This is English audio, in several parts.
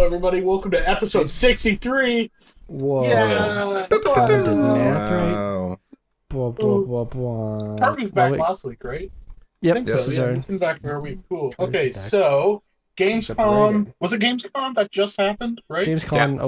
everybody. Welcome to episode 63. Whoa. Yeah. Gotta do math right. Wow. Blah, blah, blah, blah. Harvey's back last week, right? Yep, I think this so. is Yeah, our... he's been back for a week. Cool. Harvey's Okay, back. so Gamescom. Separated. Was it Gamescom that just happened, right? Gamescom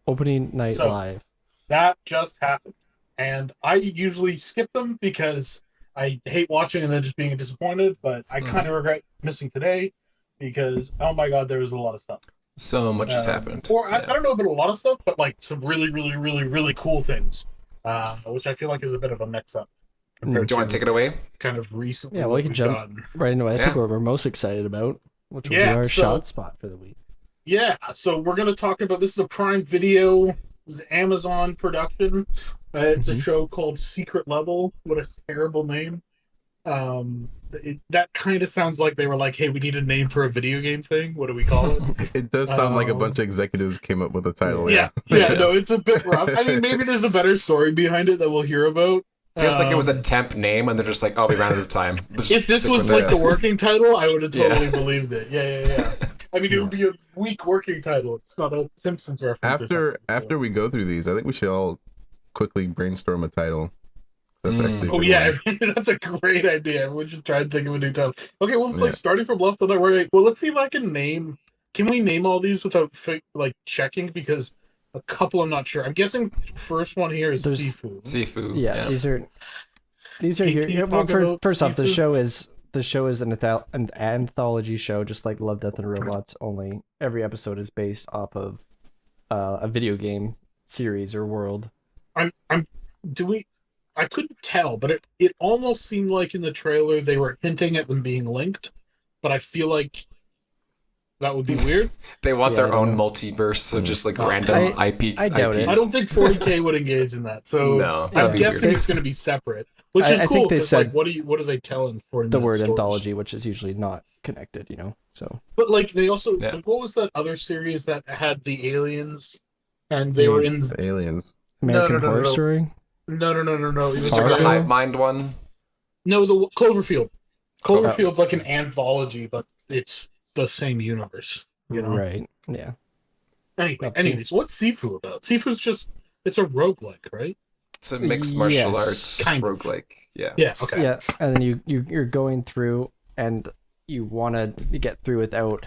opening night So- live. That just happened. And I usually skip them because I hate watching and then just being disappointed, but I kind of regret missing today because, oh my god, there was a lot of stuff. So much has happened. Or I don't know about a lot of stuff, but like some really, really, really, really cool things, which I feel like is a bit of a mix-up. Do you want to take it away? Kind of recently. Yeah, well, we can jump right into what I think we're most excited about, which will be our shot spot for the week. Yeah, so we're going to talk about, this is a Prime Video, Amazon production. It's a show called Secret Level. What a terrible name. That kind of sounds like they were like, hey, we need a name for a video game thing. What do we call it? It does sound like a bunch of executives came up with the title. Yeah, no, it's a bit rough. I mean, maybe there's a better story behind it that we'll hear about. Feels like it was a temp name, and they're just like, "Oh, we ran out of time." If this was like the working title, I would have totally believed it. Yeah. I mean, it would be a weak working title. It's not a Simpsons reference. After we go through these, I think we should all quickly brainstorm a title. That's actually a good one. That's a great idea. Everyone should try and think of a new title. Okay, well, it's like starting from left to right. Well, let's see if I can name. Can we name all these without like checking? Because a couple I'm not sure. I'm guessing first one here is Seafood. Seafood. Yeah, these are here. Yeah, well, first off, the show is an anthology show, just like Love, Death, and Robots. Only every episode is based off of a video game series or world. I couldn't tell, but it almost seemed like in the trailer they were hinting at them being linked, but I feel like that would be weird. They want their own multiverse of just like random IP. I doubt it. I don't think 40K would engage in that, so No, I'm guessing it's going to be separate, which is cool. I think they said like, what are they telling for the word anthology, which is usually not connected, So, but like they also like, what was that other series that had the aliens, and they were in the aliens. American Horror Story. No. Is it like a Hive Mind one? No, the Cloverfield. Cloverfield's like an anthology, but it's the same universe. Right? Yeah. Anyways, what's Seafood about? Seafood's it's a roguelike, right? It's a mixed martial arts roguelike. Yeah. Yeah. Okay. Yeah, and then you're going through, and you want to get through without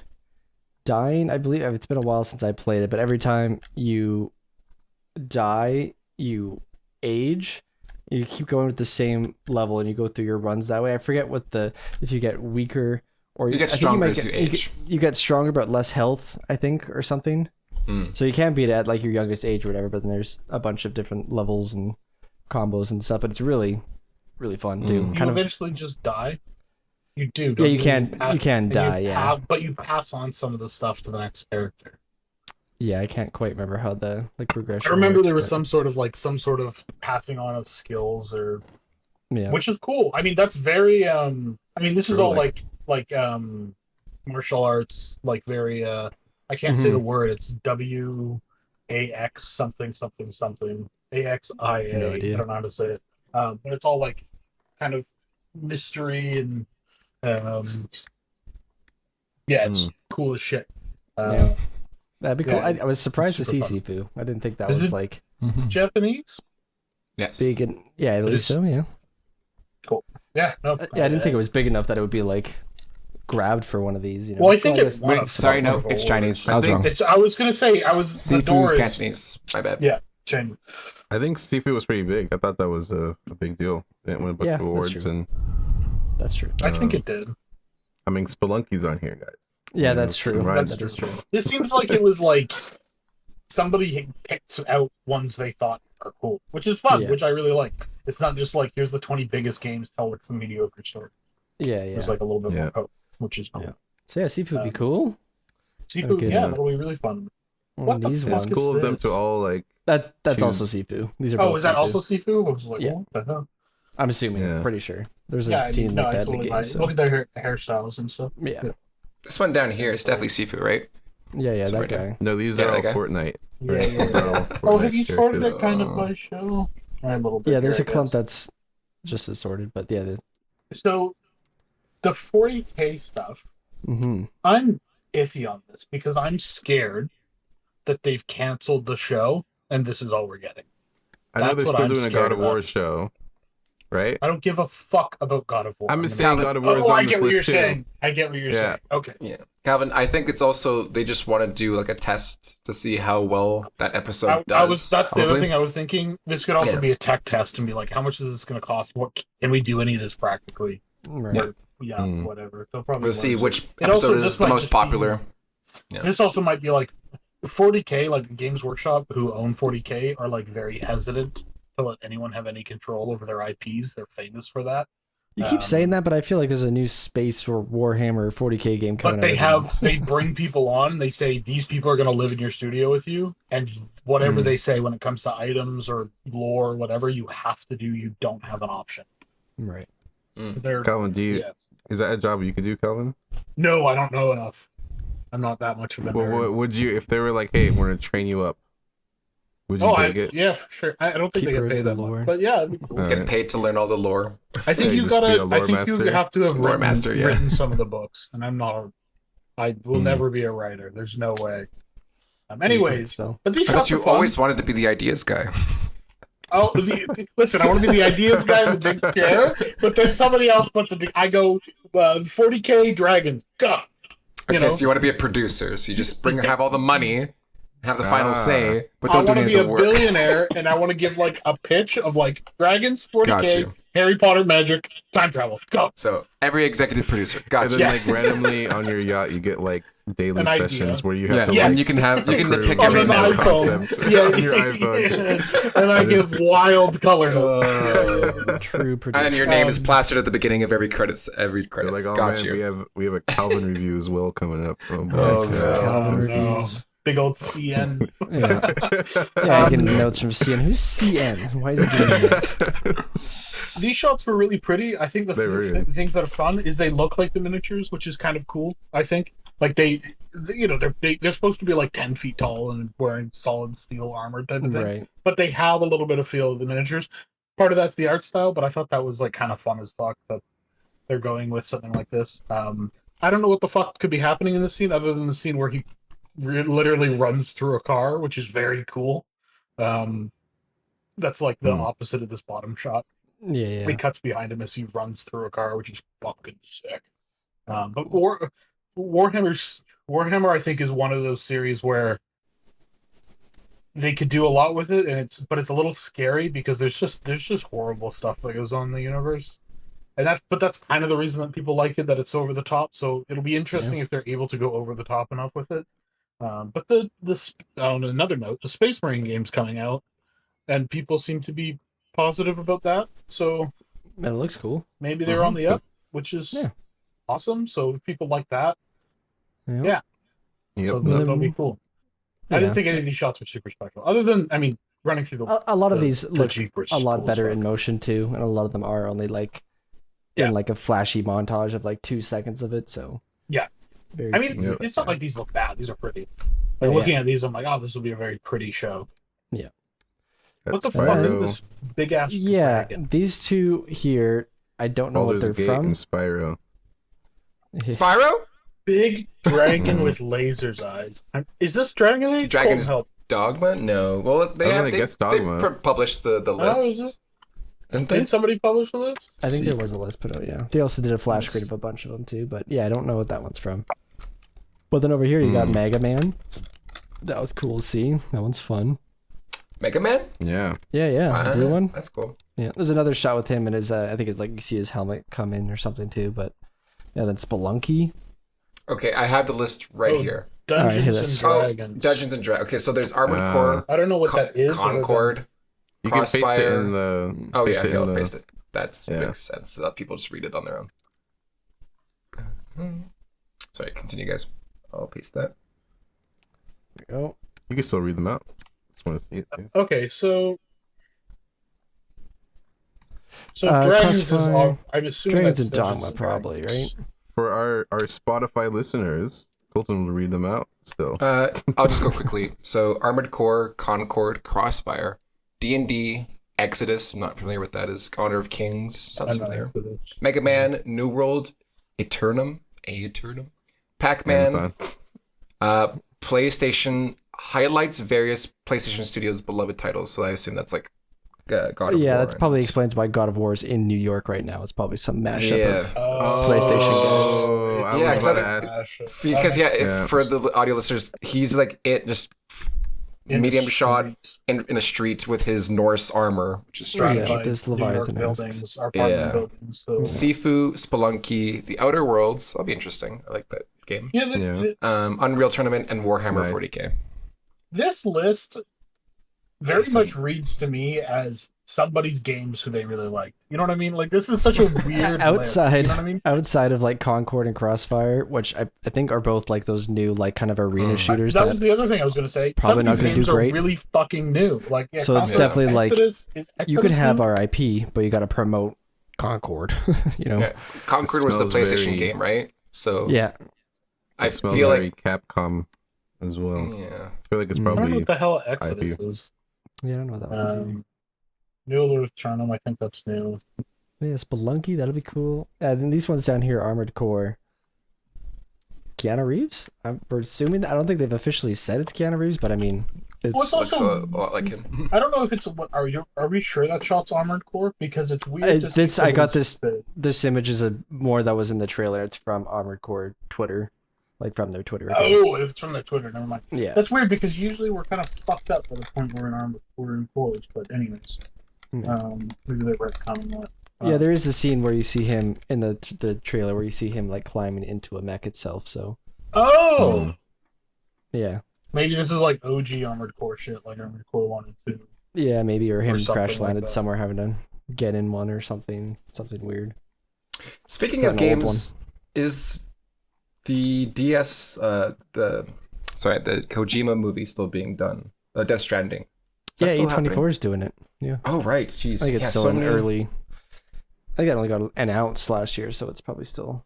dying. I believe it's been a while since I played it, but every time you die, you age. You keep going with the same level, and you go through your runs that way. I forget if you get weaker or you get stronger as you age. You get stronger but less health, I think, or something. So you can't beat it at like your youngest age or whatever. But then there's a bunch of different levels and combos and stuff. But it's really, really fun too. You eventually just die. You do. Yeah, you can die. Yeah, but you pass on some of the stuff to the next character. Yeah, I can't quite remember how the progression. I remember works, there was some sort of passing on of skills, or yeah, which is cool. I mean, that's very. I mean, this is all like martial arts, like very. I can't say the word. It's WAX something. AXIA. No idea. I don't know how to say it. But it's all like kind of mystery and. It's cool as shit. That'd be cool. Yeah, I was surprised to see fun. Sifu. I didn't think that was like Japanese. Yes. big and I believe so. Yeah. Cool. Yeah. No. I didn't think it was big enough that it would be like grabbed for one of these. Well, I think it's sorry, no, it's Chinese. I was wrong. I was gonna say Sifu is Cantonese. My bad. Yeah, Chinese. I think Seafood was pretty big. I thought that was a big deal. It won a bunch of awards, and that's true. I think it did. I mean, Spelunky's on here, guys. Yeah, that's true. Right. That is true. This seems like it was like somebody picked out ones they thought are cool, which is fun, which I really like. It's not just like here's the 20 biggest games, tell like some mediocre story. Yeah. There's like a little bit more hope, which is cool. Yeah. So yeah, Seafood would be cool. Seafood, that'll be really fun. What the fuck It's cool of them to all like. That's choose. Also Seafood. These are. Both is that Sifu. Also Seafood? I was like, what the hell? I'm assuming. Pretty sure. There's a scene like that in the game. So. Look at their hairstyles and stuff. Yeah. This one down here is definitely Sifu, right? Yeah, that guy. No, these are all Fortnite. Yeah. Have you sorted it kind of by show? A little bit. Yeah, there's a clump that's just as sorted, but yeah. So, the 40K stuff. Mm-hmm. I'm iffy on this because I'm scared that they've canceled the show and this is all we're getting. I know they're That's what still I'm doing a God scared of War about. show, right? I don't give a fuck about God of War. I'm just saying God of War is I on get this what you're list too. saying. I get what you're saying. Okay. Yeah, Calvin, I think it's also they just want to do like a test to see how well that episode does. That's the other probably. thing I was thinking. This could also Yeah. be a tech test and be like, how much is this going to cost? What can we do any of this practically? Right. Or, whatever. They'll probably We'll see learn which It also episode is just the might most just be- popular. Yeah. This also might be like 40K, like Games Workshop, who own 40K, are like very hesitant to let anyone have any control over their IPs. They're famous for that. You keep saying that, but I feel like there's a new space or Warhammer 40K game coming But out. they bring people on. They say these people are going to live in your studio with you, and whatever they say when it comes to items or lore, or whatever you have to do, you don't have an option. Right. They're, Calvin, yeah. is that a job you could do, Calvin? No, I don't know enough. I'm not that much of a Well, nerd. would you, if they were like, hey, we're gonna train you up, would you take it? Yeah, for sure. I don't think they Keeper get paid of that the lore. much, but yeah, it'd be cool. Get paid to learn all the lore. I think Yeah, you just be a gotta. lore I think master. you have to have Lore master, yeah. written some of the books, and I'm not. I will Hmm. never be a writer. There's no way. You Anyways, could, so. but these I thought shots are you fun. always wanted to be the ideas guy. Oh, listen, I want to be the ideas guy with the big chair, but then somebody else puts a. I go 40K dragons. Go. Okay, so you want to be a producer, so you just have all the money, have the final say, but I don't do want to any be of a the work. billionaire, and I want to give like a pitch of like dragons, 40K, Got you. Harry Potter, magic, time travel. Go. So every executive producer, And gotcha. then Yes. like randomly on your yacht, you get like daily An idea. sessions where you have Yeah, to Yes. and you can approve pick On every an no member. iPhone. concept Yeah, on your iPhone. and I That is give wild colors. True producer. And your name is plastered at the beginning of every credits. Every You're credits. like, oh Got man, you. we have a Calvin review as well coming up. Oh, boy. Oh, Yeah. Calvin Oh, no. reviews. Big old CN. Yeah, I get notes from CN. Who's CN? Why is he doing that? These shots were really pretty. I think the They were. things that are fun is they look like the miniatures, which is kind of cool. I think like they're big. They're supposed to be like 10 feet tall and wearing solid steel armor type of thing. Right. But they have a little bit of feel of the miniatures. Part of that's the art style, but I thought that was like kind of fun as fuck that they're going with something like this. I don't know what the fuck could be happening in this scene other than the scene where he literally runs through a car, which is very cool. That's like the opposite of this bottom shot. Yeah, yeah. It cuts behind him as he runs through a car, which is fucking sick. But Warhammer, I think, is one of those series where they could do a lot with it, and it's a little scary because there's just horrible stuff that goes on in the universe, and that's kind of the reason that people like it, that it's over the top. So it'll be interesting if they're able to go over the top enough with it. But on another note, the Space Marine game's coming out, and people seem to be positive about that. So It looks cool. maybe they're on the up, which is awesome. So if people like that, Yeah. Yep. so that'll be cool. I Yeah. didn't think any of these shots were super special, other than running through the. A lot of the- these the look Jeep were a lot cool as better fuck. in motion too, and a lot of them are only like in like a flashy montage of like 2 seconds of it. So Yeah. very I mean, cheap. it's not like these look bad. These are pretty. Yeah, Looking at these, I'm like, oh, this will be a very pretty show. What the fuck is this big ass? Yeah, dragon? these two here, I don't know what Baldur's they're Gate from. and Spyro. Spyro? Big dragon with lasers eyes. Is this Dragon Age? Dragon's Help. Dogma? No. Well, they I don't have think they, it's Dogma. they published the list. Oh, is it? Didn't Did they? somebody publish the list? I think there was a list put out, yeah. They also did a flash screen of a bunch of them too, but yeah, I don't know what that one's from. But then over here you got Mega Man. That was cool to see. That one's fun. Mega Man? Yeah. Yeah, the blue one. That's cool. Yeah, there's another shot with him and his, I think it's like you see his helmet come in or something too, but yeah, then Spelunky. Okay, I have the list right here. Dungeons Alright, hit and us. Dragons. Dungeons and Dragons. Okay, so there's Armored Core, I don't know what that is. other than- Concord, You can paste it Crossfire. in the. Oh yeah, it here, in I'll the- paste it. That Yeah. makes sense. So that people just read it on their own. Sorry, continue, guys. I'll paste that. There we go. You can still read them out. Just want to see it too. Okay, so Dragons is Crossfire. all. I'm assuming Dragons that's and Dogma Dungeons and probably, Dragons. right? For our Spotify listeners, Colton will read them out still. I'll just go quickly. So Armored Core, Concord, Crossfire, D&D, Exodus. I'm not familiar with that. Is Honor of Kings. Sounds I'm not familiar. into this. Mega Man, New World, Eternum, Pac-Man, Amazon. PlayStation highlights various PlayStation Studios' beloved titles, so I assume that's like God of War. Yeah, that's probably explains why God of War is in New York right now. It's probably some mashup of Oh, I yeah, was about to ask. because for the audio listeners, he's like just medium shot in the street with his Norse armor, which is strange. Yeah, with this Leviathan buildings, apartment buildings. So. Sifu, Spelunky, The Outer Worlds. That'll be interesting. I like that game. Unreal Tournament and Warhammer 40k. This list very much reads to me as somebody's games who they really like. You know what I mean? Like, this is such a weird outside list, you know what I mean? Outside of like Concord and Crossfire, which I think are both like those new like kind of arena shooters. That was the other thing I was going to say. Probably not going to do great. Are really fucking new. Like, so it's definitely Exodus, like you could have our IP, but you got to promote Concord. You know, Concord was the PlayStation game, right? So yeah, I feel like Capcom as well. Yeah, I feel like it's probably. I don't know what the hell Exodus IP. is. Yeah, I don't know what that was. New Alert Turnum, I think that's new. Yeah, Spelunky, that'll be cool. Then these ones down here, Armored Core. Keanu Reeves? We're assuming that. I don't think they've officially said it's Keanu Reeves, but I mean, it's also a lot like him. I don't know if it's what are we sure that shot's Armored Core? Because it's weird. I got this image is more that was in the trailer. It's from Armored Core Twitter. Like from their Twitter account. Oh, it's from their Twitter. Never mind. Yeah, that's weird because usually we're kind of fucked up by the point we're in cores. But anyways, maybe they're retconning that. Yeah, there is a scene where you see him in the trailer where you see him like climbing into a mech itself. So. Oh. Yeah. Maybe this is like OG Armored Core shit, like Armored Core 1 and 2. Yeah, maybe or him crash landed like somewhere having to get in one or something weird. Speaking of games, is the the Kojima movie still being done? Death Stranding. Yeah, A24 is doing it. Yeah. Oh right, jeez. I think it's still in early. I think it only got announced last year, so it's probably still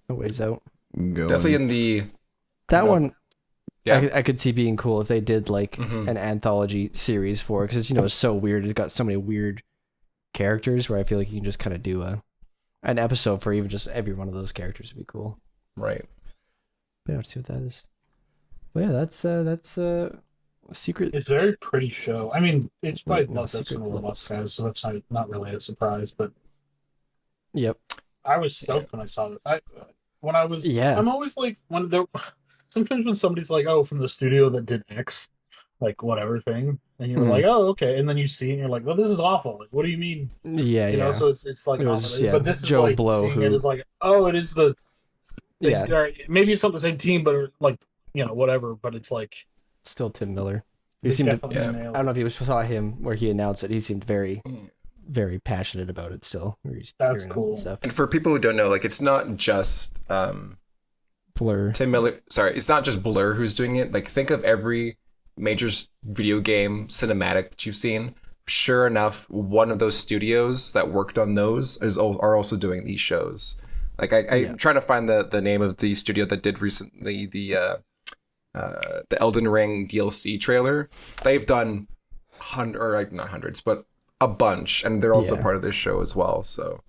a ways out. Definitely in the one. Yeah, I could see being cool if they did like an anthology series for it, because it's so weird. It's got so many weird characters where I feel like you can just kind of do an episode for even just every one of those characters would be cool. Right. Yeah, let's see what that is. But yeah, that's a secret. It's a very pretty show. I mean, it's probably not that some of the Lost guys, so that's not really a surprise. But yep, I was stoked when I saw this. Yeah, I'm always like sometimes when somebody's like, oh, from the studio that did X, like whatever thing, and you're like, oh, okay, and then you see it and you're like, well, this is awful. Like, what do you mean? Yeah, you know, so it's like, but this is Joe like Blow, seeing it is like, oh, it is the. Yeah, maybe it's not the same team, but like whatever. But it's like still Tim Miller. I don't know if you saw him where he announced it. He seemed very, very passionate about it. Still, that's cool. Stuff. And for people who don't know, like it's not just Blur. Tim Miller. Sorry, it's not just Blur who's doing it. Like think of every major video game cinematic that you've seen. Sure enough, one of those studios that worked on those are also doing these shows. Like I'm trying to find the name of the studio that did recently the Elden Ring DLC trailer. They've done not hundreds, but a bunch, and they're also part of this show as well. So,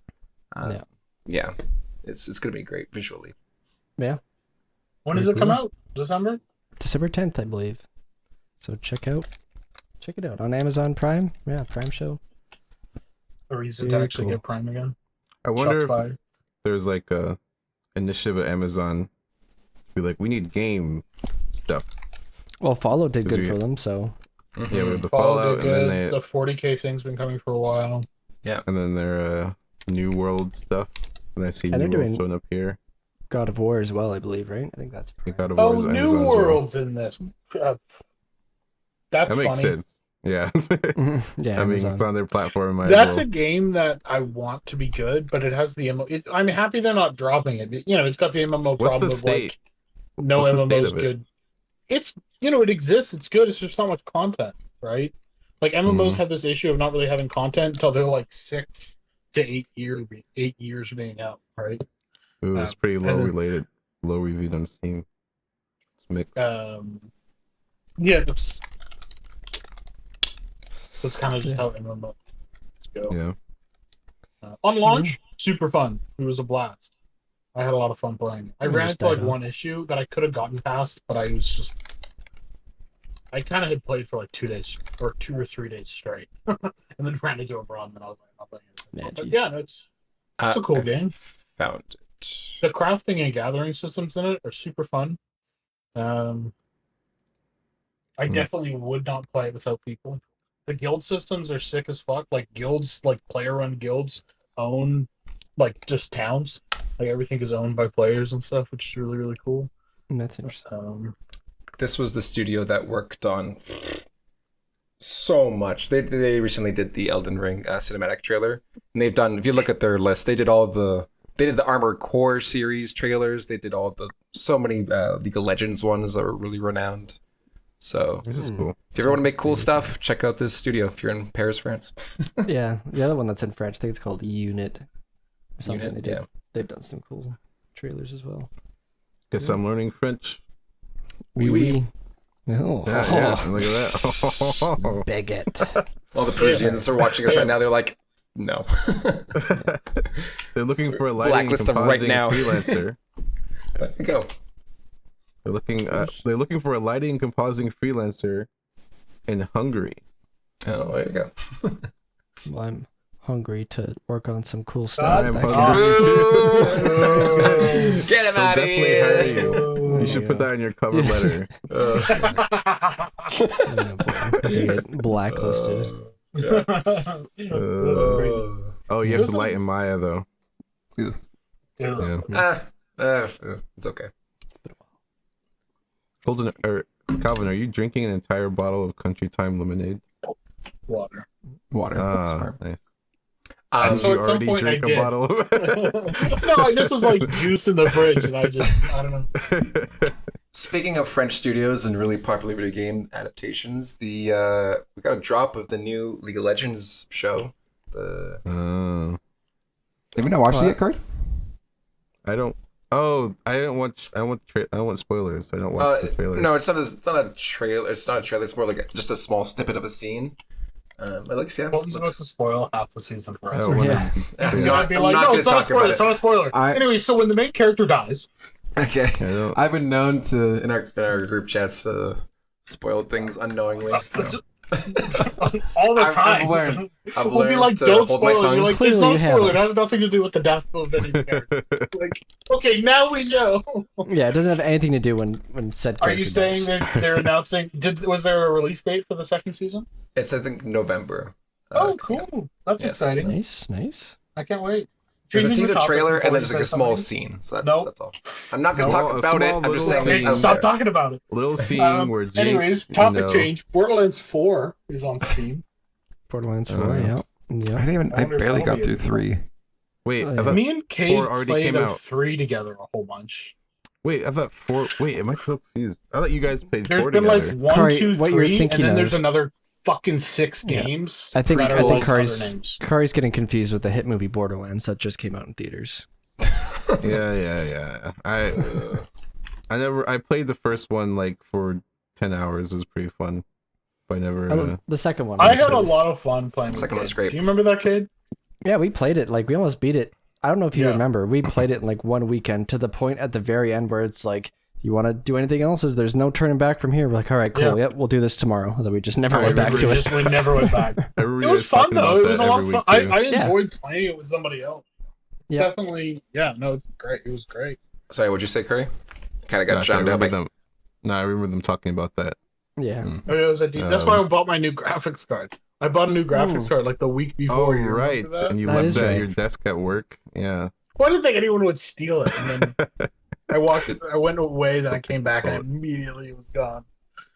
it's gonna be great visually. Yeah. When does it come out? December 10th, I believe. So check it out on Amazon Prime. Yeah, Prime show. A reason to actually get Prime again. I wonder if there's like a initiative at Amazon to be like, we need game stuff. Well, Fallout did good for them, so yeah, we have the Fallout, and then the 40K thing's been coming for a while. Yeah, and then their New World stuff, and I see New World showing up here. God of War as well, I believe, right? I think that's God of War is New Amazon World's as well. in this. That makes sense. Yeah. Yeah. I mean, it's on their platform. That's a game that I want to be good, but it has the MMO. I'm happy they're not dropping it. It's got the MMO problem of like no MMO's good. It's it exists. It's good. It's just not much content, right? Like MMOs have this issue of not really having content until they're like 6 to 8 years being out, right? Ooh, it's pretty low reviewed on Steam. It's mixed. Yeah, that's kind of just how MMOs go. Yeah. On launch, super fun. It was a blast. I had a lot of fun playing. I You ran just into like died off. one issue that I could have gotten past, but I was just I kind of had played for like 2 days or 2 or 3 days straight, and then ran into a problem, and I was like, I'm not playing it. Yeah, But geez. yeah, no, it's a cool I game. Found it. The crafting and gathering systems in it are super fun. I definitely would not play it without people. The guild systems are sick as fuck. Like guilds, like player-run guilds, own like just towns. Like everything is owned by players and stuff, which is really really cool. That's interesting. This was the studio that worked on so much. They recently did the Elden Ring cinematic trailer, and they've done. If you look at their list, they did the Armored Core series trailers. They did so many League of Legends ones that were really renowned. So This is cool. if you ever want to make cool stuff, check out this studio if you're in Paris, France. Yeah, the other one that's in French, I think it's called Unit. Or something. Unit, Yeah. They've done some cool trailers as well. Guess I'm learning French. Oui, oui. Oh, Yeah, look at that. baguette. All the Parisians are watching us right now. They're like, no. They're looking for a lighting Blacklist them composing right now. freelancer. There you go. They're looking for a lighting and compositing freelancer in Hungary. Oh, there you go. Well, I'm hungry to work on some cool stuff. I'm that hungry too. Get him They'll out of definitely hire here. you. You should put that in your cover letter. You get blacklisted. Oh, you have to light in Maya though. Yeah. It's okay. Golden or Calvin, are you drinking an entire bottle of Country Time lemonade? Water. Ah, nice. Did So you at some already point drink I a did. bottle of No, this was like juice in the fridge, and I don't know. Speaking of French studios and really popular video game adaptations, we got a drop of the new League of Legends show. Oh. Have you not watched it yet, Card? I don't. Oh, I didn't watch. I want spoilers. I don't watch the trailer. No, it's not a trailer. It's not a trailer. It's more like just a small snippet of a scene. It looks Bolton's about to spoil half the season for I us. don't want Yeah. to. He's I gonna be like, I'm not no, gonna it's not a talk spoiler. about It's not a spoiler. Anyway, so when the main character dies, Okay. don't. I've been known to. in our group chats spoiled things unknowingly. So. all the I've time, learned. I've we'll be learned like, to don't hold my spoil it. tongue. You're like, Clearly it's not you a spoiler. It haven't. has nothing to do with the death of any character. Like, okay, now we know. Yeah, it doesn't have anything to do when said. Are you character saying dies. that they're announcing? Was there a release date for the second season? It's I think November. Oh, cool. That's Yes. exciting. Nice. I can't wait. There's a Changing the teaser topic trailer before and you there's like a say small something? scene. So Nope. that's all. I'm not gonna No, talk a about it. small I'm just little saying scene. it's out Stop there. talking about it. Little scene where Jinx. Anyways, topic change. Borderlands 4 is on Steam. Borderlands 4, Uh, yeah. I didn't. I I wonder if barely that'll got be through it. 3. Wait, I Yeah. thought, Me and Kate 4 already played came out. 3 together a whole bunch. I thought 4. Wait, am I so confused? I thought you guys played There's 4 been together. like 1, Kari, 2, what you're 3, thinking and then of- there's another fucking 6 Yeah. games. I think spread out over other Kari's names. getting confused with the hit movie Borderlands that just came out in theaters. Yeah. I played the first one like for 10 hours. It was pretty fun. But I never. The second one. I had a was- lot of fun playing with Second one's Kate. great. Do you remember that kid? Yeah, we played it. Like we almost beat it. I don't know if you Yeah. remember. We played it in like one weekend to the point at the very end where it's like, you want to do anything else? There's no turning back from here. We're like, all right, cool. Yeah. Yep, we'll do this tomorrow. And then we just never I went back to remember it. We never went back. Everybody It was fun talking though. about It was a that lot every of fun. week, I too. Yeah. enjoyed playing it with somebody else. Yeah. Definitely. Yeah. No, it's great. It was great. Sorry, what'd you say, Curry? Kind of got Gosh, I drowned out. remember them. No, I remember them talking about that. Yeah. It was that's why I bought my new graphics card. I bought a new graphics card like the week before. Oh, You remember right. that? And you That left is it at right. your desk at work. Yeah. Well, I didn't think anyone would steal it. And then I went away, then I came back, and immediately it was gone.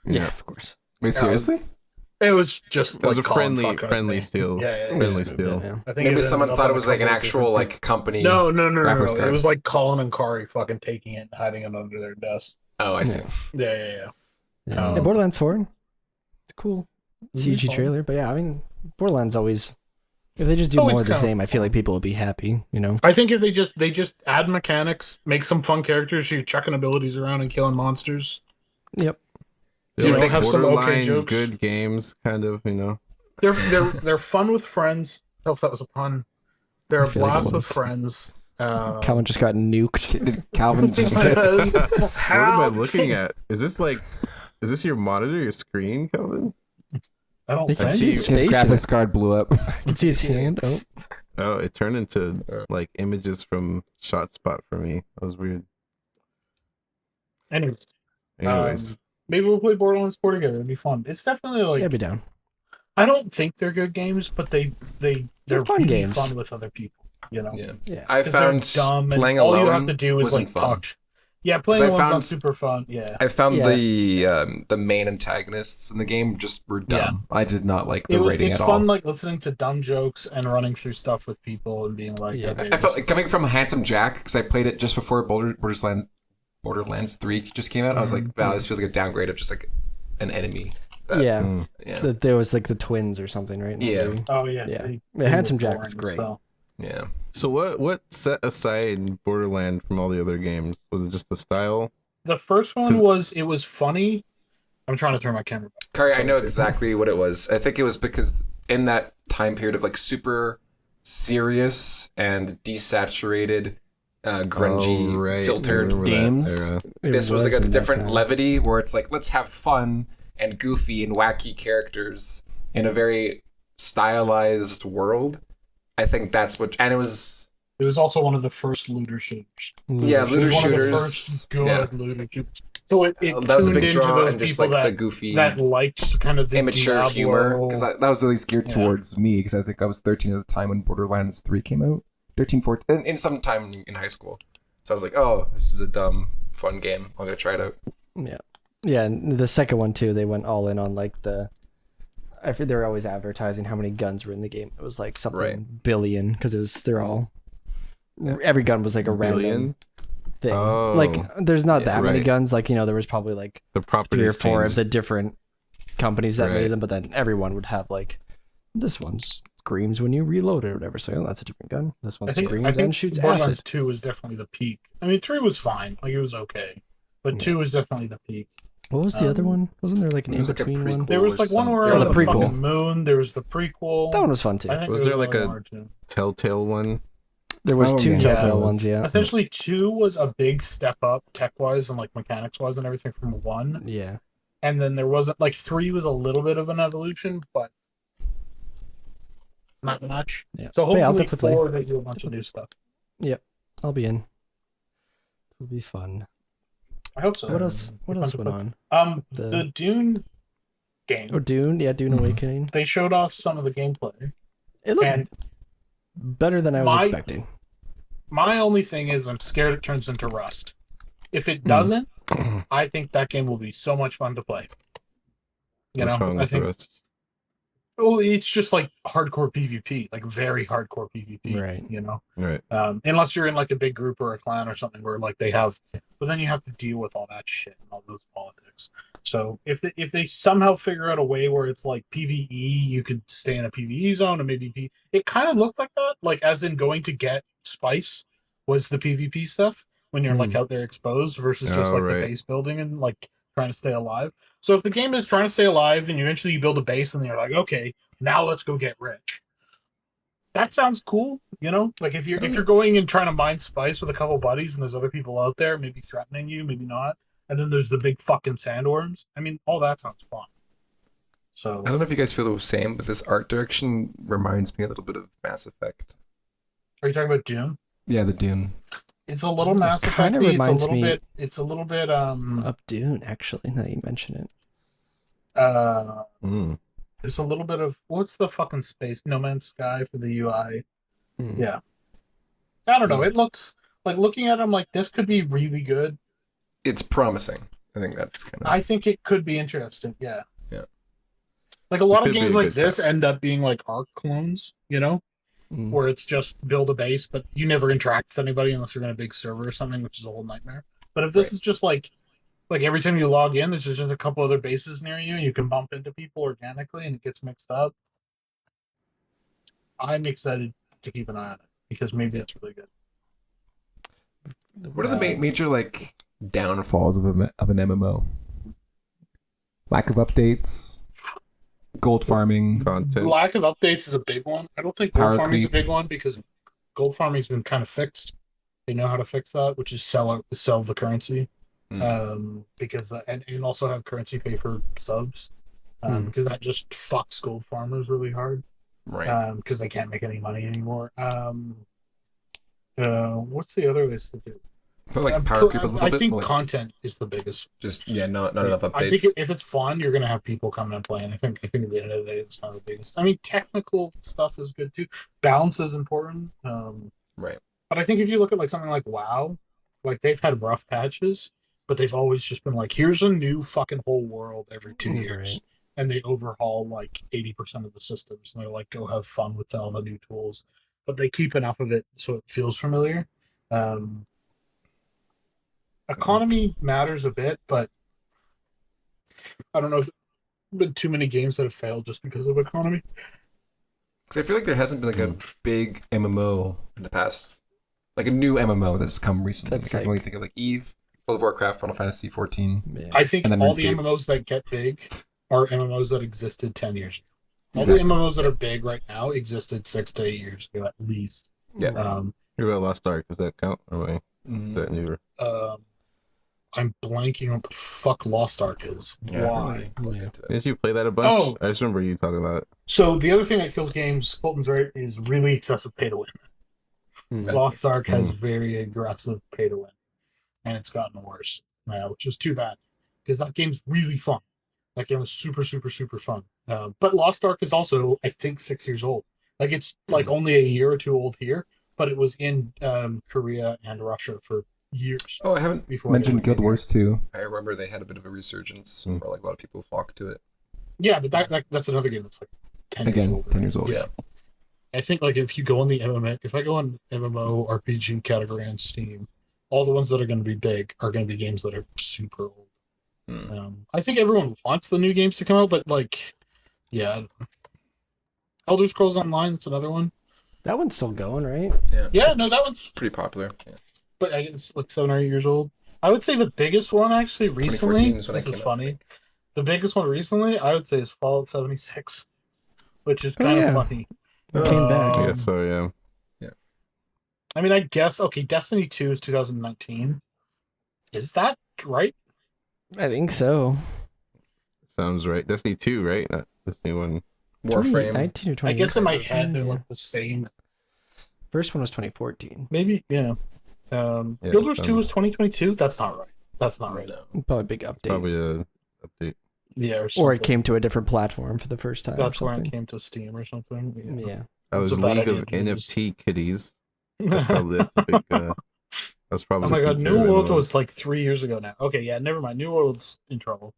Yeah, of course. Wait, seriously? It was just It was like a calling friendly fuck friendly thing. steal. Yeah. Friendly Just moved steal. it, yeah. I think Maybe it someone ended thought up it on was a like an couple actual different- like company. No. graphics It card. was like Colin and Kari fucking taking it and hiding it under their desk. Oh, I see. Yeah. Yeah. Oh. Yeah, Borderlands 4. It's a cool CG fun. trailer. But yeah, I mean, Borderlands always. If they just do Always more of the kind of same, I feel like people will be happy, you know? I think if they just add mechanics, make some fun characters, you're chucking abilities around and killing monsters. Yep. They're you like have some okay borderline jokes. good games, kind of, you know. They're fun with friends. I don't know if that was a pun. They're a I feel like it blast with was. friends. Calvin just got nuked. Did Calvin just What am I looking at? Is this your monitor, your screen, Calvin? I don't You can think see his his face. graphics card blew up? You can see his hand. Oh, Oh, it turned into like images from ShotSpot for me. That was weird. Anyway, Anyways, maybe we'll play Borderlands 4 together. It'd be fun. It's definitely like yeah, be down. I don't think they're good games, but they're They're fun really games. fun with other people. You know, Yeah. Yeah. I 'Cause found they're dumb, and playing all alone you have to do is wasn't like fun. talk. Yeah, playing 'Cause I alone's not found- super fun. Yeah, I found Yeah. the main antagonists in the game just were dumb. I did not like the it's writing at fun all. like listening to dumb jokes and running through stuff with people and being like, Yeah. okay, I felt this is- coming from Handsome Jack because I played it just before Borderlands 3 just came out. I was like, wow, this feels like a downgrade of just like an enemy. Yeah. Yeah. There was like the twins or something, right? in the Yeah. movie? Oh yeah, Yeah. they Yeah, Handsome were Jack boring was as great. hell. Yeah. so what set aside Borderland from all the other games? Was it just the style? The first one 'Cause- it was funny. I'm trying to turn my camera back. Kari, I Sorry, know dude. exactly what it was. I think it was because in that time period of like super serious and desaturated, grungy, Oh, right. I filtered remember that games. era. It this was like a in that different time. levity where it's like let's have fun and goofy and wacky characters in a very stylized world. I think that's what, and it was It was also one of the first looter shooters. yeah, It looter was one of the shooters. first good Yeah, looter shooters. So it that was a tuned big into draw those and just people like the that goofy, that liked kind of the immature Diablo. humor. Because that was at least geared Yeah. towards me because I think I was 13 at the time when Borderlands 3 came out. 13, 14. in some time in high school. So I was like, oh, this is a dumb, fun game. I'm gonna try it out. Yeah. Yeah, and the second one too, they went all in on like I think they were always advertising how many guns were in the game. It was like something Right. billion because every gun was like a random Billion? thing. Oh. Like there's not Yeah. that many Right. guns. Like there was probably like The 3 or properties 4 of changed. the different companies that Right. made them, but then everyone would have like this one screams when you reload it or whatever. So that's a different gun. This one I think screams and shoots Borderlands acid. 2 was definitely the peak. I mean, 3 was fine, like it was okay, but Yeah. 2 was definitely the peak. What was the other one? Wasn't there like an It in was like a between one? prequel. There was or like one where something. Oh, on the the prequel. fucking moon. There was the prequel. That one was fun too. I think Was there there like another a- one too. Telltale one. There was Oh, 2 yeah. Telltale Yeah, it ones, yeah. Essentially, 2 was a big step up tech wise and like mechanics wise and everything from 1. Yeah. And then there wasn't like 3 was a little bit of an evolution, but not much. Yeah. So But yeah, I'll hopefully definitely play. 4 they do a bunch of new stuff. I'll be in. It'll be fun. I hope so. What else? What Fun else to went play. on? The Dune game. Oh, Dune. Yeah, Dune Awakening. They showed off some of the gameplay, It looked and better than I was my- expecting. my only thing is I'm scared it turns into Rust. If it doesn't, I think that game will be so much fun to play. You What's know, wrong I with the think rest? it's just like hardcore PvP, like very hardcore PvP. Right. You know, Right. unless you're in like a big group or a clan or something where like they have, but then you have to deal with all that shit and all those politics. So if they somehow figure out a way where it's like PvE, you could stay in a PvE zone and maybe it kind of looked like that, like as in going to get spice was the PvP stuff when you're like out there exposed versus just Oh, like right. the base building and like trying to stay alive. So if the game is trying to stay alive and eventually you build a base and you're like, okay, now let's go get rich. That sounds cool, you know? Like if you're going and trying to mine spice with a couple buddies and there's other people out there, maybe threatening you, maybe not. And then there's the big fucking sandworms. I mean, all that sounds fun. So I don't know if you guys feel the same, but this art direction reminds me a little bit of Mass Effect. are you talking about Dune? Yeah, the Dune. It's a little Mass Effect. kinda reminds it's a little me- bit it's a little bit Up Dune, actually, now that you mention it. Mm. there's a little bit of what's the fucking space No Man's Sky for the UI. Hmm. Yeah. I don't know. It looks like looking at them like this could be really good. It's promising. I think that's kind of. I think it could be interesting. Yeah. Yeah. Like a lot It of could be games a like good this end up being like Arc clones, you know, Mm. where it's just build a base, but you never interact with anybody unless you're in a big server or something, which is a whole nightmare. But if this Right. is just like every time you log in, there's just a couple other bases near you, and you can bump into people organically, and it gets mixed up. I'm excited to keep an eye on it because maybe it's really good. What are the major like downfalls of an MMO? Lack of updates, gold farming. Content. Lack of updates is a big one. I don't think gold Power farming is a creep. big one because gold farming's been kind of fixed. They know how to fix that, which is sell the currency, Mm. because and also have currency pay for subs, because that just fucks gold farmers really hard, Right. because they can't make any money anymore. What's the other ways to do it? But like power creep a little I bit. think Like, content is the biggest. Just not enough updates. I think if it's fun, you're gonna have people coming and playing. I think at the end of the day, it's not the biggest. I mean, technical stuff is good too. Balance is important. Right. But I think if you look at like something like WoW, like they've had rough patches, but they've always just been like, here's a new fucking whole world every 2 years. Right. And they overhaul like 80% of the systems. And they're like, go have fun with all the new tools. But they keep enough of it so it feels familiar. Economy matters a bit, but I don't know if there's been too many games that have failed just because of economy. because I feel like there hasn't been like a big MMO in the past, like a new MMO that's come recently. That's Like, I can only think of like Eve, World of Warcraft, Final Fantasy 14. Yeah. I think And then all the RuneScape. MMOs that get big are MMOs that existed 10 years ago. Exactly. All the MMOs that are big right now existed 6 to 8 years ago at least. Yeah. Um, What about Lost Ark? Does that count? Or wait, is that newer? I'm blanking on what the fuck Lost Ark is. Yeah. Why? Yeah. Didn't you play that a bunch? Oh. I just remember you talking about it. So the other thing that kills games, Colton's right, is really excessive pay to win. Mm. Lost Ark has very aggressive pay to win, and it's gotten worse now, which is too bad because that game's really fun. That game is super, super, super fun. But Lost Ark is also, I think, 6 years old. Like it's like only a year or two old here, but it was in Korea and Russia for years. Oh, I haven't Before mentioned it Guild came Wars 2. I remember they had a bit of a resurgence, Mm. or like a lot of people flocked to it. Yeah, but that's another game that's like 10 years Again, old. 10 years old. Yeah. I think like if you go on the MMA, if I go on MMO RPG category on Steam, all the ones that are going to be big are going to be games that are super old. I think everyone wants the new games to come out, but like, yeah, I don't know. Elder Scrolls Online, it's another one. That one's still going, right? Yeah, no, that one's, Pretty popular. Yeah. but I guess it's like 7 or 8 years old. I would say the biggest one actually recently. 2014 is when it This is came out, funny. The biggest one recently, I would say, is Fallout 76, which is kind of yeah. funny. It came back. I guess so, yeah. I mean, I guess okay. Destiny 2 is 2019. Is that right? I think so. Sounds right. Destiny 2, right? Not Destiny 1. Warframe. 19 or 20. I guess in my head they're like the same. First one was 2014. Maybe, yeah. Yeah, Guild Wars that 2 sounds- was 2022. That's not right. That's not right. No. Probably a big update. Probably a update. Yeah, or, Or it something. came to a different platform for the first time. That's or when it something. came to Steam or something. Yeah. That It's was a bad League idea of to use. NFT kitties. That's a big. That's probably. Oh my the god, big New World MMO. was like 3 years ago now. Okay, yeah, never mind. New World's in trouble.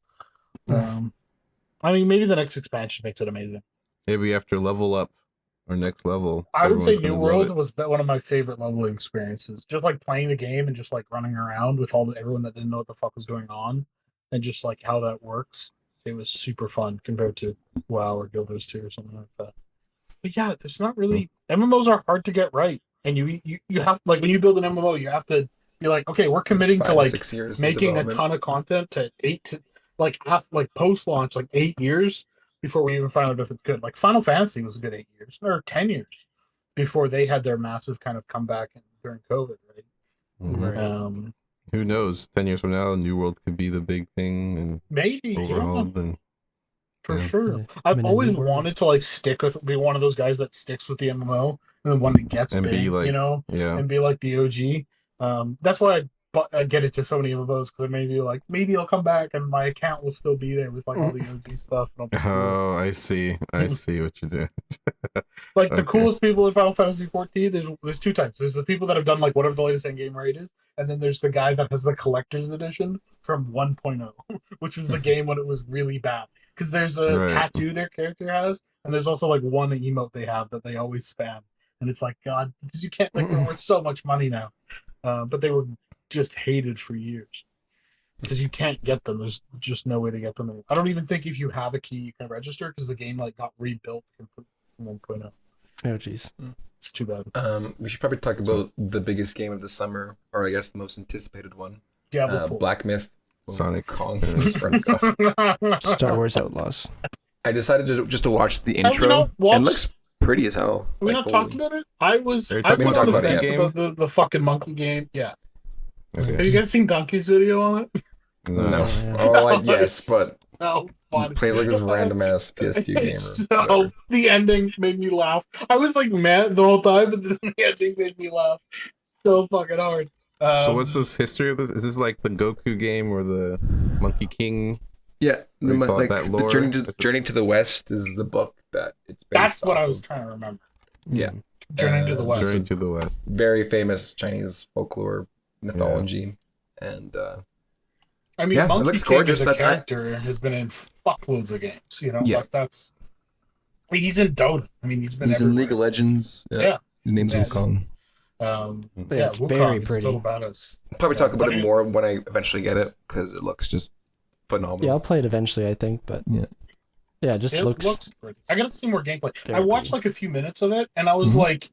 I mean, maybe the next expansion makes it amazing. Maybe after Level Up or Next Level. I would say everyone's New gonna love World it. was one of my favorite leveling experiences. Just like playing the game and just like running around with everyone that didn't know what the fuck was going on, and just like how that works. It was super fun compared to WoW or Guild Wars 2 or something like that. But yeah, there's not really MMOs are hard to get right, and you have like when you build an MMO, you have to be like, okay, we're committing 5 to to like 6 years of making a development. ton of content to post launch like 8 years before we even find out if it's good. Like Final Fantasy was a good 8 years or 10 years before they had their massive kind of comeback during COVID, right? Mhm. Who knows? 10 years from now, New World could be the big thing and Maybe you don't know. overhauled. And For Yeah. sure. Yeah. I've In a always new world. wanted to like be one of those guys that sticks with the MMO and then one that gets And be big, like- you know, yeah. and be like the OG. That's why I get into so many MMOs because maybe I'll come back and my account will still be there with like all the OG stuff. And I'll be cool. Oh, I see. I see what you're doing. Like the Okay. coolest people in Final Fantasy 14, there's two types. There's the people that have done like whatever the latest end game raid is, and then there's the guy that has the collector's edition from 1.0, which was the game when it was really bad. Because there's a Right. tattoo their character has, and there's also like one emote they have that they always spam, and it's like God, because you can't like they're worth so much money now, but they were just hated for years because you can't get them. There's just no way to get them. I don't even think if you have a key you can register because the game like got rebuilt completely from 1.0. Oh, jeez. It's too bad. We should probably talk about the biggest game of the summer, or I guess the most anticipated one. Diablo 4. Black Myth. Sonic. Kong. Star Wars Outlaws. I decided just to watch the Have you intro. not watched- It looks pretty as hell. Are we not talking about it? I've been on the fence about the fucking monkey game. Yeah. Okay. Have you guys seen Donkey's video on it? No. Oh, like yes, but Fun. plays like this random ass PS2 game. So the ending made me laugh. I was like mad the whole time, but the ending made me laugh so fucking hard. So what's this history of this? Is this like the Goku game or the Monkey King? Yeah, the Journey to the West is the book that it's based That's what off I was of. trying to remember. Yeah, Journey to the West. Journey to the West. Very famous Chinese folklore mythology, and I mean, yeah, Monkey it looks King gorgeous. as a That character has been in fuckloads of games. You know, Yeah. like that's he's in Dota. I mean, he's been he's everywhere. in League of Legends. Yeah. His name's Yeah. Wukong. Yeah, it's Wukong very is pretty. still badass. Probably talk about but it more when I eventually get it because it looks just phenomenal. Yeah, I'll play it eventually, I think, but Yeah. yeah, it just It looks pretty. I gotta see more gameplay. very I watched pretty. like a few minutes of it, and I was Mhm. like,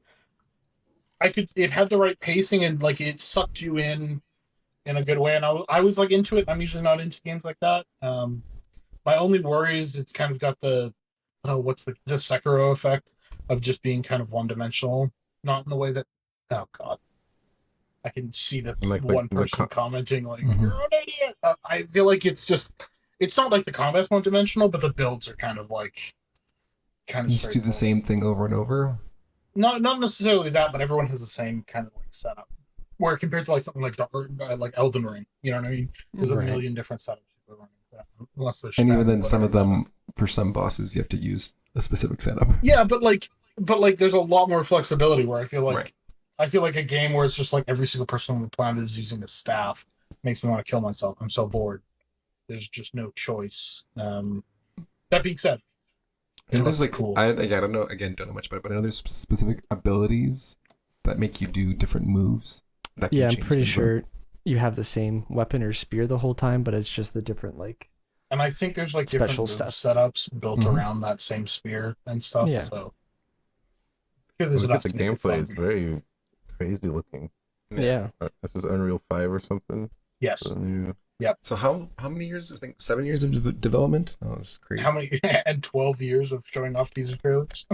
it had the right pacing, and like it sucked you in a good way. And I was like into it. I'm usually not into games like that. My only worry is it's kind of got the what's the Sekiro effect of just being kind of one dimensional, not in the way that I can see the Like one person commenting like Mhm. you're an idiot. I feel like it's not like the combat's one dimensional, but the builds are kind of Just do the same thing over and over. Not necessarily that, but everyone has the same kind of like setup. Where compared to like something like Elden Ring, you know what I mean? There's Right. a million different setups. Unless there's And even spam, then, some of whatever. them, for some bosses, you have to use a specific setup. Yeah, but there's a lot more flexibility where I feel like Right. a game where it's just like every single person on the planet is using a staff makes me want to kill myself. I'm so bored. There's just no choice. That being said, And there's looks like, cool. I don't know. Again, don't know much about it, but I know there's specific abilities that make you do different moves. That can Yeah, I'm change pretty things up. sure you have the same weapon or spear the whole time, but it's just a different like And I think there's like different Special move stuff. setups built Mhm. around that same spear and stuff. Yeah. So there's Look enough at the to make it gameplay; fun. is very crazy looking. yeah. This is Unreal 5 or something. Yes. So, yeah. So how many years? I think 7 years of development. That was crazy. How many and 12 years of showing off teaser trailers?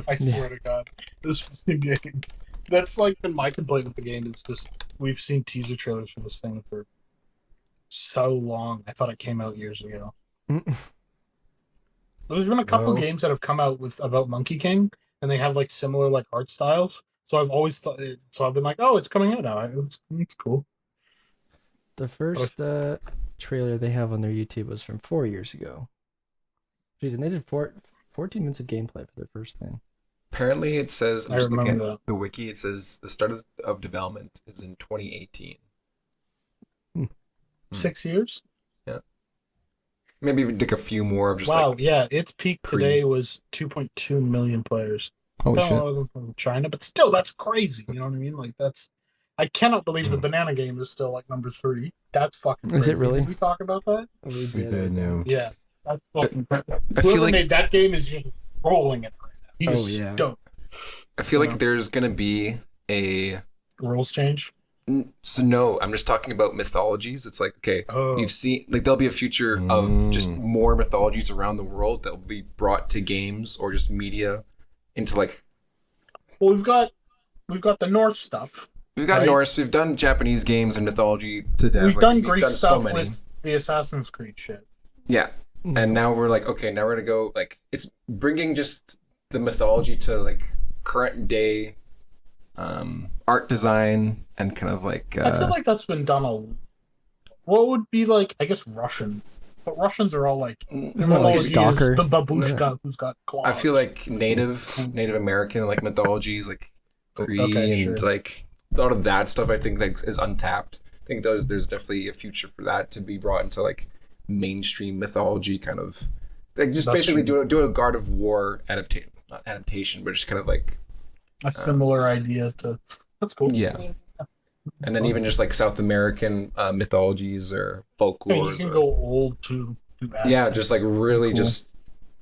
I swear to God, this fucking game. That's like been my complaint with the game. It's just we've seen teaser trailers for this thing for so long. I thought it came out years ago. There's been a couple Well- games that have come out about Monkey King, and they have like similar like art styles. So I've always thought. So I've been like, oh, it's coming out now. It's cool. The first trailer they have on their YouTube was from 4 years ago. Jeez, and they did 14 minutes of gameplay for their first thing. Apparently, it says. I'm I just looking remember at the wiki. It says the start of development is in 2018. 6 years. Maybe even take a few more of just Wow. like Yeah, its peak pre- today was 2.2 million players. Holy I shit. don't know from China, but still, that's crazy. You know what I mean? Like that's. I cannot believe the banana game is still like number 3. That's fucking. Is it crazy. really? Did we talk about that? We did now. Yeah, that's fucking. I Whoever feel like made that game is just rolling it right now. He's Oh, yeah. stoked. I feel Yeah. like there's gonna be a. Rules change. So no, I'm just talking about mythologies. It's like okay, Oh, you've seen like there'll be a future of just more mythologies around the world that will be brought to games or just media into like well, we've got the Norse stuff. we've got Right. Norse, we've done Japanese games and mythology to death. We've like, done Greek so stuff many. with the Assassin's Creed shit. Yeah, and now we're like okay, now we're gonna go like it's bringing just the mythology to like current day art design and kind of like I feel like that's been done what would be like? I guess Russian, but Russians are all like. Isn't that like mythology is Stalker? the babushka who's got claws. I feel like Native American like mythologies like Cree Okay, and sure. like a lot of that stuff I think like is untapped. I think there's definitely a future for that to be brought into like mainstream mythology kind of like just That's basically true. do a God of War adaptation, not adaptation, but just kind of like a similar idea to. That's cool. Yeah. and then even just like South American mythologies or I mean, folklores. you can or- go old to yeah, Aztecs. just like really Cool. just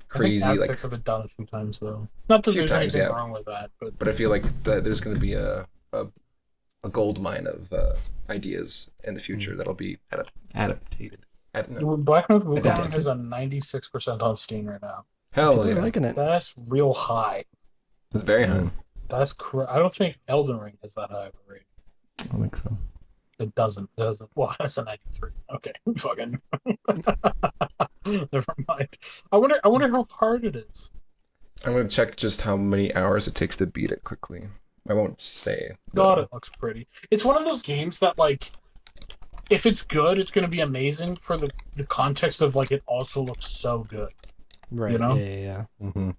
crazy I think like. Aztecs have been done a few times though. Not that Few there's times, anything yeah. wrong with that, but But I feel like that there's going to be a gold mine of ideas in the future that'll be adapted. Black Myth Wukong Adapted. is a 96% on Steam right now. Hell People are yeah! liking it. That's real high. That's very high. That's correct. I don't think Elden Ring has that high of a rating. I don't think so. It doesn't. Well, that's a 93. Okay, fucking. Never mind. I wonder how hard it is. I'm gonna check just how many hours it takes to beat it quickly. I won't say. God, it looks pretty. It's one of those games that, like, if it's good, it's going to be amazing for the context of, like, it also looks so good. Right. You know? Yeah. Mm-hmm.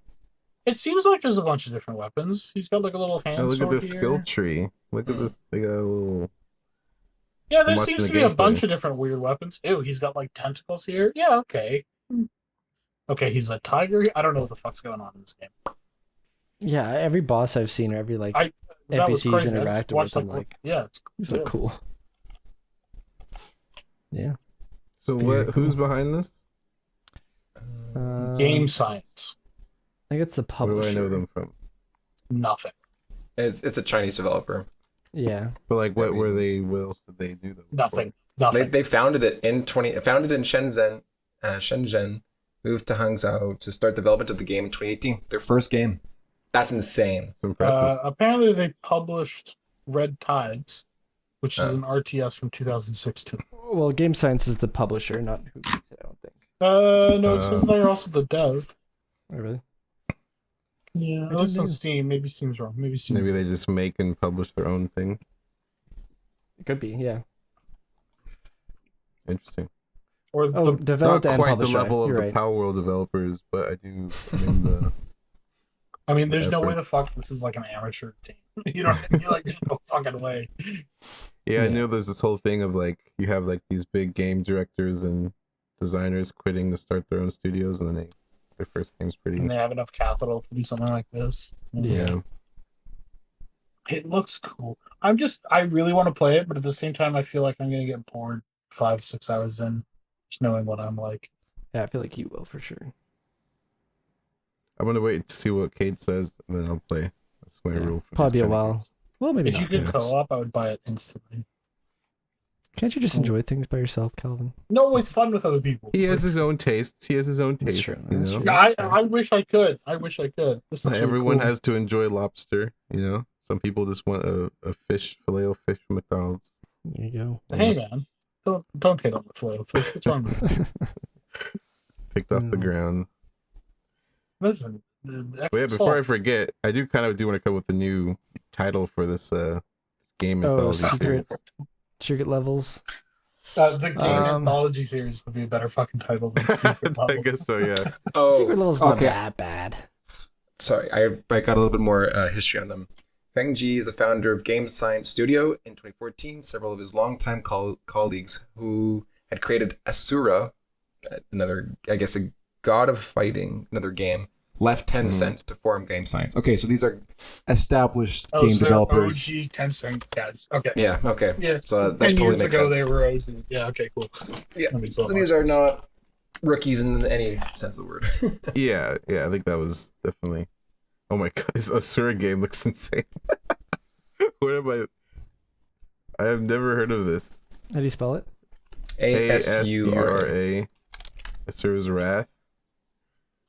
It seems like there's a bunch of different weapons. He's got, like, a little hand Look at sword this here. skill tree. Look at this. They got a little. Yeah, there I'm watching seems the to be a gameplay. bunch of different weird weapons. Ew, he's got, like, tentacles here. Yeah, okay. Okay, he's a tiger. I don't know what the fuck's going on in this game. Yeah, every boss I've seen or every like That was NPCs crazy. I just interacted with, watched, I'm like, yeah, it's these look cool. Yeah. So Very who's behind this? Game Science. I think it's the Where publisher. do I know them from? Nothing. It's a Chinese developer. Yeah. But like, what were they? What else did they do? Though? Nothing. Nothing. They founded it in Shenzhen, moved to Hangzhou to start development of the game in 2018. Their first game. That's insane. It's impressive. Apparently, they published Red Tides, which is an RTS from 2016. Well, Game Science is the publisher, not who makes it, I don't think. No, it says they're also the dev. Oh, really? Yeah, I at least didn't on know. Steam. Maybe Steam's wrong. Maybe Steam. Maybe they just make and publish their own thing. It could be, yeah. Interesting. Or Oh, the, Not developed and quite the published. level of You're the right. Power World developers, but I do. I'm in the. I mean, there's no effort. way the fuck this is like an amateur team. You know what I mean? Like, there's no fucking way. Yeah, I Yeah. knew there's this whole thing of like you have like these big game directors and designers quitting to start their own studios, and then their first game's pretty. And they have enough capital to do something like this. Yeah. It looks cool. I really want to play it, but at the same time, I feel like I'm going to get bored 5-6 hours in, just knowing what I'm like. Yeah, I feel like you will for sure. I'm gonna wait to see what Cade says, and then I'll play. That's my rule. For Probably these a kind of while. games. Well, maybe If not. you could yeah. co-op, I would buy it instantly. Can't you just enjoy things by yourself, Calvin? No, it's fun with other people. He has his own tastes. He has his own That's taste. true, You that's know, true. Yeah, I wish I could. I wish I could. This not looks really everyone cool. has to enjoy lobster. You know, some people just want a fish, filet-o-fish from McDonald's. There you go. Hey man, don't hate on the flow. What's wrong with you? Picked off the Mm. ground. Listen, But yeah, before I forget, I do want to come up with a new title for this game Oh, anthology secret. series. Secret levels. the game Um, anthology series would be a better fucking title than Secret I Levels. guess so. Yeah. Oh, Secret levels not okay. that bad. sorry, I got a little bit more history on them. Feng Ji is the founder of Game Science Studio. In 2014, several of his longtime colleagues who had created Asura, another, I guess, a god of fighting, another game, left Tencent to form Game Science. Okay, so these are established Oh, game so they're developers. OG Tencent guys. Okay. Yeah, okay. Yeah. So that 10 totally years makes ago, sense. they were OG. Yeah. Okay. Cool. Yeah. That makes a So lot these more are sense. not rookies in any sense of the word. Yeah. I think that was definitely. Oh my god, this Asura game looks insane. Where am I? I have never heard of this. How do you spell it? ASURA. ASURA. Asura's Wrath.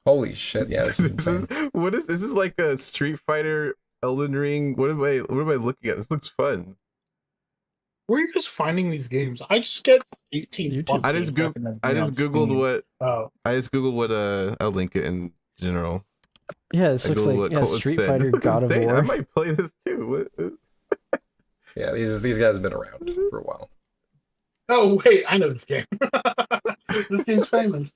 Holy shit! Yeah, this is insane. What is this? Is like a Street Fighter, Elden Ring. What am I looking at? This looks fun. Where are you guys finding these games? I just get 18 YouTube. plus I just games googled recommended on what Steam. I'll link it in general. Yeah, this I looks googled like what yeah, Colton Street said. Fighter This looks God of insane. I War. might play this too. Yeah, these guys have been around for a while. Oh wait, I know this game. This game's famous.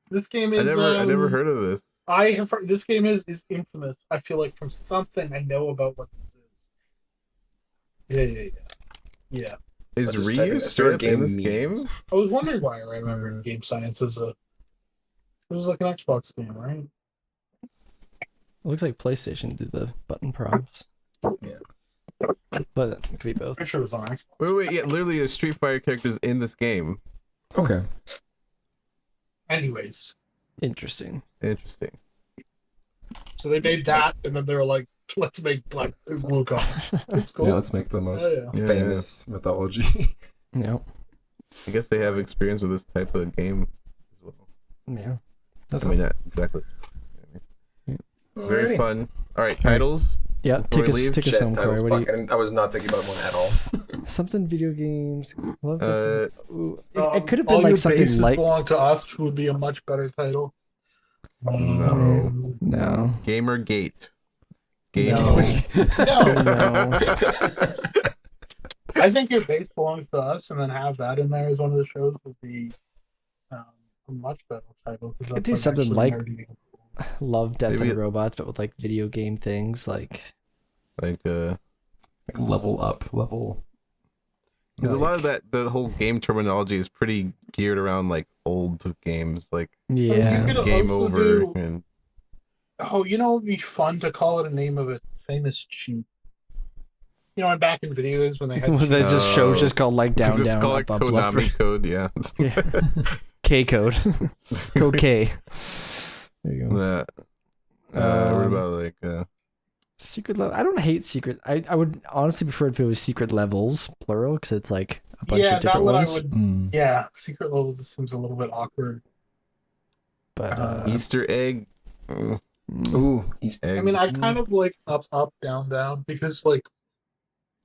This game is. I never heard of this. I have heard, this game is infamous. I feel like from something I know about what this is. Yeah. Is I'll just type in Ryu Asura straight up in this memes. game? I was wondering why I remembered Game Science as a. It was like an Xbox game, right? It looks like PlayStation did the button prompts. Yeah. But it could be both. Pretty sure it was on Xbox. Wait, yeah, literally there's Street Fighter characters in this game. Okay. Anyways, Interesting. Interesting. so they made that, and then they were like, "Let's make Black Wukong." It's cool. Yeah, let's make the most Yeah. famous mythology. Yeah. I guess they have experience with this type of game as well. Yeah. That's I mean, not exactly. Very Alrighty. fun. All right, titles. Yeah, Before we leave, take us Shit, home, Corey. What do you, I was not thinking about one at all. something video games. Love Ooh, Um, it could have All been like Your something Bases like Belong to Us would be a much better title. No. no. Gamergate. Game. No. No. No. I think Your Base Belongs to Us, and then have that in there as one of the shows would be a much better title. I could do something like Love, Death, Maybe and Robots, but with like video game things like Like Like level up, level. because a like- lot of that, the whole game terminology is pretty geared around like old games, like yeah. You could Game also Over do- and Oh, you know, it'd be fun to call it a name of a famous cheat. You know, and back in videos when they had they cheats. just shows Oh. just called like down, just down, call up, it up, left, Konami right. code, yeah. Yeah. K code. Code K. There you go. That. What about like Secret level? I don't hate secret. I would honestly prefer if it was secret levels, plural, because it's like a bunch Yeah, of different that one ones. I would. Mm. Yeah, secret level just seems a little bit awkward. But Easter egg? Ooh, East. Egg. I mean, I kind of like up, down, down because like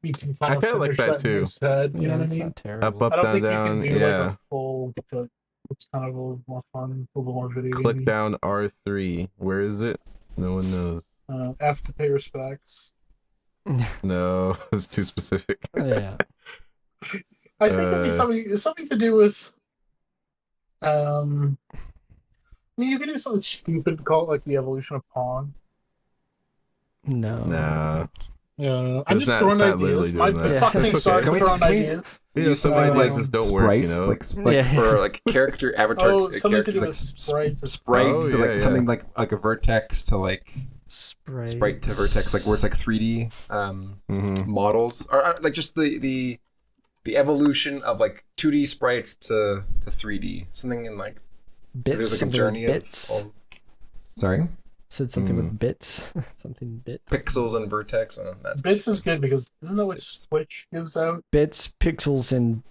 you can kind I of kinda like finish that in your too. head. You yeah, know what I it's mean? not terrible. Up, I don't down, think down. you can do Yeah. like a full, but it's kind of a little more fun, a little more video Click gamey. down R3. Where is it? No one knows. F to pay respects. No, it's too specific. Yeah. I think it'd be something to do with. I mean, you can do something stupid, call it like the evolution of Pong. No. Nah. Yeah, I'm It's just not- throwing it's not literally ideas. doing My that. fucking Okay. sorry Can for we- throwing can we- ideas. Yeah, some ideas just don't work, you Sprites, know. like Yeah. For like character avatar, Oh, something to characters do like with sprites. sprites, Oh, to, like yeah, something like a vertex to like sprite to vertex, like where it's like 3D Mm-hmm. models, or like just the evolution of like 2D sprites to 3D, something in like Bits. there's like a Something journey with of bits. all sorry. Said something with bits. Something bit. pixels and vertex. And that's Bits is good because isn't that what Switch gives out? Bits, pixels, and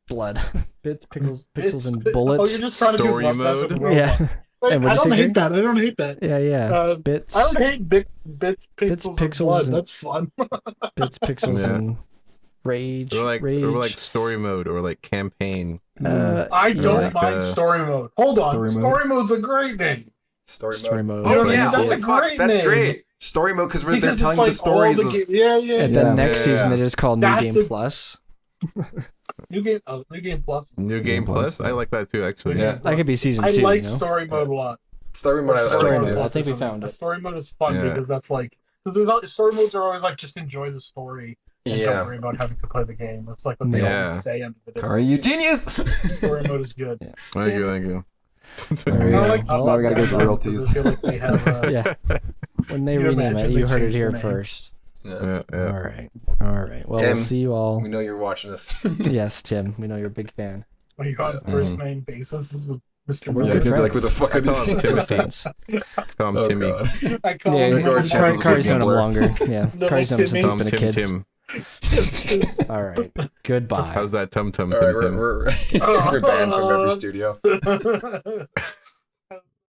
blood. Bits, pixels, and Oh, bullets. you're just trying to Story do Love, Death, mode? and Robots. Yeah. Wait, And I what'd you don't say, hate that. I don't hate that. Yeah. Bits. I don't hate bits, pixels, Bits, and pixels, blood. and- That's fun. Bits, pixels, Yeah. and rage. Or like, rage. or like story mode, or like campaign. I don't like, mind story mode. Hold on, story mode? story mode's a great name. story mode. Oh, You know what I yeah. mean? That's Oh, a fuck, great that's name. great. Story mode because they're Because it's telling like the stories. all the yeah. And then Yeah. next Yeah. season they just call New That's Game a- Plus. New game plus. New Game Plus. I like that too, actually. Yeah. That could be season I 2. like you know? story mode a lot. Story mode. I Story like mode. too. I think we found The it. story mode is fun Yeah. because that's like because they're not story modes are always like just enjoy the story and don't Yeah. worry about having to play the game. That's like what they Yeah. always say under the Kari, you genius. story mode is good. Thank you, thank you. There we I go. like Now we gotta go to Upload royalties. because I feel like they have, Yeah. When they You rename imagine it, they you heard it changed here the name. first. Yeah. Yeah. All right. All right. Well, Tim. we'll see you all. We know you're watching this. Yes, Tim. We know you're a big fan. Are you on first name basis with Mr. We're Yeah, good you'd be friends. like, "What the fuck are I call these?" him Timothy. Friends. Call him Oh, Timmy. God. I call Yeah, him Or Little chances Kari's known him Blur. longer. Yeah. Little Kari's known him Timmy. since he's Call been him a Tim kid. Tim. All right. Goodbye. How's that Tum Tum All right, Tim Tim? we're banned from every studio. Tim.